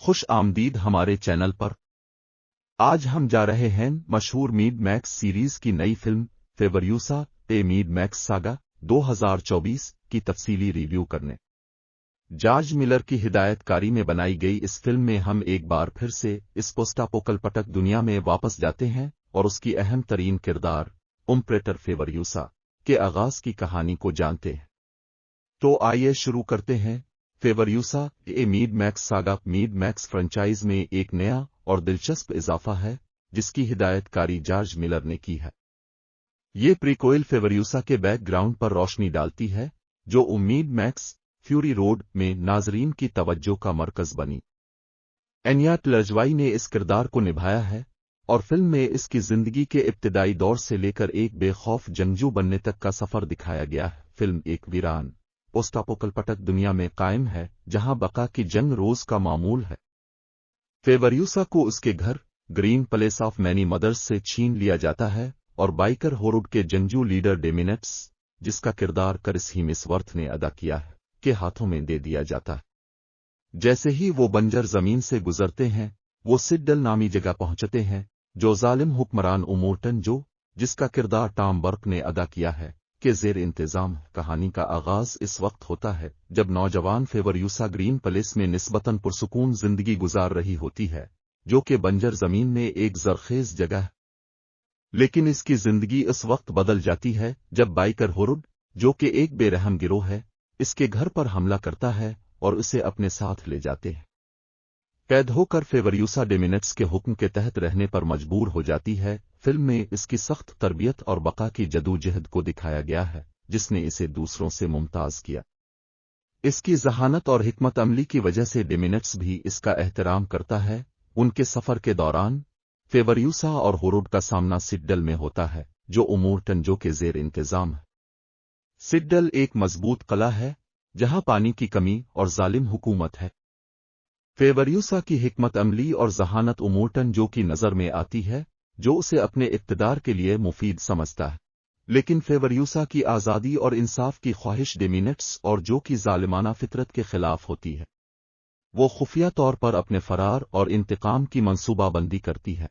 خوش آمدید ہمارے چینل پر۔ آج ہم جا رہے ہیں مشہور میڈ میکس سیریز کی نئی film فیوریوسا a Mad Max saga 2024 کی تفصیلی ریویو کرنے۔ جارج ملر کی ہدایت کاری میں بنائی گئی اس فلم میں ہم ایک بار پھر سے اس پوسٹاپوکلپٹک دنیا میں واپس جاتے ہیں اور اس کی اہم ترین کردار امپریٹر فیوریوسا کے آغاز کی کہانی کو جانتے ہیں۔ تو آئیے شروع کرتے ہیں۔ Furiosa a Mad Max saga Mad Max franchise میں ایک نیا اور دلچسپ اضافہ ہے جس کی ہدایت کاری جارج ملر نے کی ہے۔ یہ پریکوئل فیوریوسا کے بیک گراؤنڈ پر روشنی ڈالتی ہے جو میڈ میکس فیوری روڈ میں ناظرین کی توجہ کا مرکز بنی۔ اینیا ٹلرجوائی نے اس کردار کو نبھایا ہے اور فلم میں اس کی زندگی کے ابتدائی دور سے لے کر ایک بے خوف جنگجو بننے تک کا سفر دکھایا گیا ہے۔ فلم ایک ویران پوسٹاپوکلپٹک دنیا میں قائم ہے جہاں بقا کی جنگ روز کا معمول ہے۔ فیوریوسا کو اس کے گھر green place of many mothers سے چھین لیا جاتا ہے اور بائیکر ہورڈ کے جنگجو لیڈر ڈیمینٹس، جس کا کردار کرس ہیمسورتھ نے ادا کیا ہے، کے ہاتھوں میں دے دیا جاتا ہے۔ جیسے ہی وہ بنجر زمین سے گزرتے ہیں وہ سڈل نامی جگہ پہنچتے ہیں جو ظالم حکمران امورٹن جو جس کا کردار ٹام برک نے ادا کیا ہے کے زیر انتظام۔ کہانی کا آغاز اس وقت ہوتا ہے جب نوجوان فیوریوسا گرین پلیس میں نسبتاً پرسکون زندگی گزار رہی ہوتی ہے جو کہ بنجر زمین میں ایک زرخیز جگہ ہے، لیکن اس کی زندگی اس وقت بدل جاتی ہے جب بائیکر ہورڈ جو کہ ایک بے رحم گروہ ہے اس کے گھر پر حملہ کرتا ہے اور اسے اپنے ساتھ لے جاتے ہیں۔ قید ہو کر فیوریوسا ڈیمینٹس کے حکم کے تحت رہنے پر مجبور ہو جاتی ہے۔ فلم میں اس کی سخت تربیت اور بقا کی جدوجہد کو دکھایا گیا ہے جس نے اسے دوسروں سے ممتاز کیا۔ اس کی ذہانت اور حکمت عملی کی وجہ سے ڈیمینٹس بھی اس کا احترام کرتا ہے۔ ان کے سفر کے دوران فیوریوسا اور ہورڈ کا سامنا سڈل میں ہوتا ہے جو امورٹن جو کے زیر انتظام ہے۔ سڈل ایک مضبوط قلعہ ہے جہاں پانی کی کمی اور ظالم حکومت ہے۔ فیوریوسا کی حکمت عملی اور ذہانت امورٹن جو کی نظر میں آتی ہے جو اسے اپنے اقتدار کے لیے مفید سمجھتا ہے، لیکن فیوریوسا کی آزادی اور انصاف کی خواہش ڈیمینٹس اور جو کی ظالمانہ فطرت کے خلاف ہوتی ہے۔ وہ خفیہ طور پر اپنے فرار اور انتقام کی منصوبہ بندی کرتی ہے۔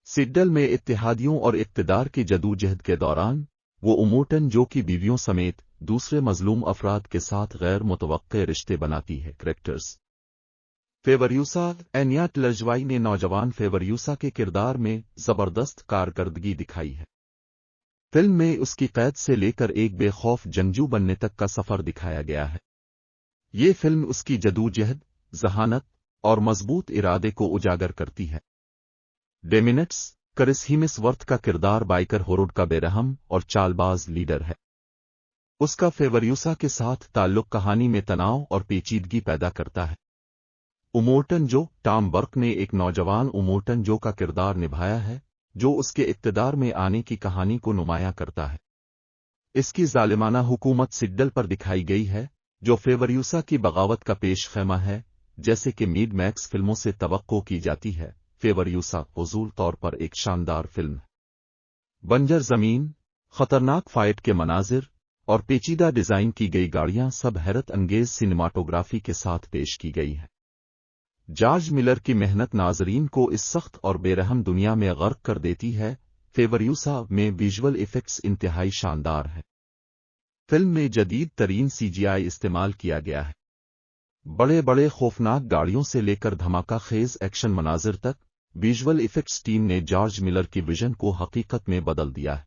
سڈل میں اتحادیوں اور اقتدار کی جدوجہد کے دوران وہ امورٹن جو کی بیویوں سمیت دوسرے مظلوم افراد کے ساتھ غیر متوقع رشتے بناتی ہے۔ کریکٹرز فیوریوسا اینیا ٹلرجوائی نے نوجوان فیوریوسا کے کردار میں زبردست کارکردگی دکھائی ہے۔ فلم میں اس کی قید سے لے کر ایک بے خوف جنگجو بننے تک کا سفر دکھایا گیا ہے۔ یہ فلم اس کی جدوجہد، ذہانت اور مضبوط ارادے کو اجاگر کرتی ہے۔ ڈیمینٹس کرس ہیمسورتھ کا کردار بائیکر ہورڈ کا بے رحم اور چال باز لیڈر ہے۔ اس کا فیوریوسا کے ساتھ تعلق کہانی میں تناؤ اور پیچیدگی پیدا کرتا ہے۔ امورٹن جو ٹام برک نے ایک نوجوان امورٹن جو کا کردار نبھایا ہے جو اس کے اقتدار میں آنے کی کہانی کو نمایاں کرتا ہے۔ اس کی ظالمانہ حکومت سڈل پر دکھائی گئی ہے جو فیوریوسا کی بغاوت کا پیش خیمہ ہے، جیسے کہ میڈ میکس فلموں سے توقع کی جاتی ہے۔ فیوریوسا فضول طور پر ایک شاندار فلم ہے۔ بنجر زمین، خطرناک فائٹ کے مناظر اور پیچیدہ ڈیزائن کی گئی گاڑیاں سب حیرت انگیز سینماٹوگرافی کے ساتھ پیش کی گئی ہیں۔ جارج ملر کی محنت ناظرین کو اس سخت اور بے رحم دنیا میں غرق کر دیتی ہے۔ فیوریوسا میں ویژول ایفیکٹس انتہائی شاندار ہیں۔ فلم میں جدید ترین CGI استعمال کیا گیا ہے۔ بڑے بڑے خوفناک گاڑیوں سے لے کر دھماکہ خیز ایکشن مناظر تک، ویژول ایفیکٹس ٹیم نے جارج ملر کی ویژن کو حقیقت میں بدل دیا ہے۔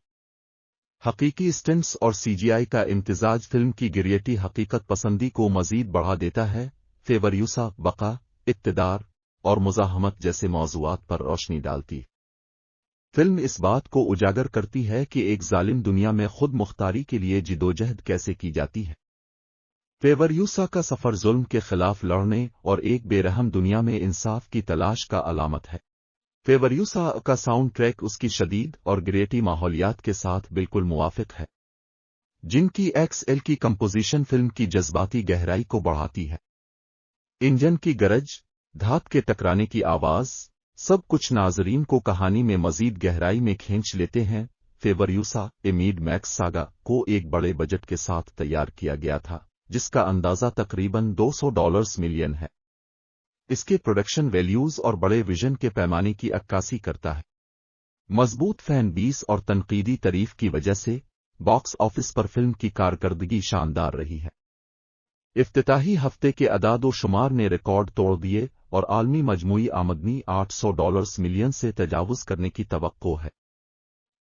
حقیقی اسٹنٹس اور CGI کا امتزاج فلم کی گریٹی حقیقت پسندی کو مزید بڑھا دیتا ہے۔ فیوریوسا بقا، اقتدار اور مزاحمت جیسے موضوعات پر روشنی ڈالتی۔ فلم اس بات کو اجاگر کرتی ہے کہ ایک ظالم دنیا میں خود مختاری کے لیے جدوجہد کیسے کی جاتی ہے۔ فیوریوسا کا سفر ظلم کے خلاف لڑنے اور ایک بے رحم دنیا میں انصاف کی تلاش کا علامت ہے۔ فیوریوسا کا ساؤنڈ ٹریک اس کی شدید اور گریٹی ماحولیات کے ساتھ بالکل موافق ہے، جن کی XL کی کمپوزیشن فلم کی جذباتی گہرائی کو بڑھاتی ہے۔ انجن کی گرج، دھات کے ٹکرانے کی آواز، سب کچھ ناظرین کو کہانی میں مزید گہرائی میں کھینچ لیتے ہیں۔ Furiosa a Mad Max saga کو ایک بڑے بجٹ کے ساتھ تیار کیا گیا تھا جس کا اندازہ تقریباً $200 ملین ہے۔ اس کے پروڈکشن ویلیوز اور بڑے ویژن کے پیمانے کی عکاسی کرتا ہے۔ مضبوط فین بیس اور تنقیدی تعریف کی وجہ سے باکس آفس پر فلم کی کارکردگی شاندار رہی ہے۔ افتتاحی ہفتے کے اعداد و شمار نے ریکارڈ توڑ دیے اور عالمی مجموعی آمدنی $800 ملین سے تجاوز کرنے کی توقع ہے۔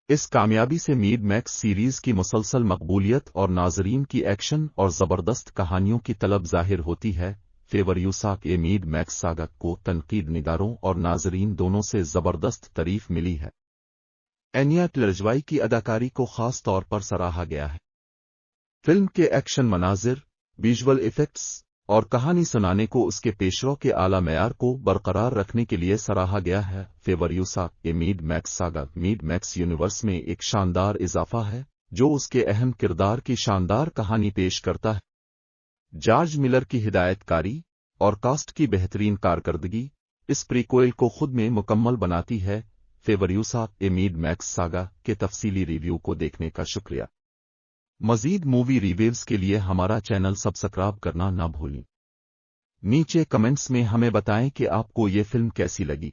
اس کامیابی سے میڈ میکس سیریز کی مسلسل مقبولیت اور ناظرین کی ایکشن اور زبردست کہانیوں کی طلب ظاہر ہوتی ہے۔ فیوریوسا کے میڈ میکس ساگا کو تنقید نگاروں اور ناظرین دونوں سے زبردست تعریف ملی ہے۔ اینیا ٹیلرجوائی کی اداکاری کو خاص طور پر سراہا گیا ہے۔ فلم کے ایکشن مناظر، ویژول ایفیکٹس اور کہانی سنانے کو اس کے پیشرو کے اعلیٰ معیار کو برقرار رکھنے کے لیے سراہا گیا ہے۔ فیوریوسا کے Mad Max saga Mad Max universe میں ایک شاندار اضافہ ہے جو اس کے اہم کردار کی شاندار کہانی پیش کرتا ہے۔ جارج ملر کی ہدایت کاری اور کاسٹ کی بہترین کارکردگی اس پریکوئل کو خود میں مکمل بناتی ہے۔ فیوریوسا میڈ میکس ساگا کے تفصیلی ریویو کو دیکھنے کا شکریہ۔ مزید مووی ریویوز کے لیے ہمارا چینل سبسکرائب کرنا نہ بھولیں۔ نیچے کمنٹس میں ہمیں بتائیں کہ آپ کو یہ فلم کیسی لگی۔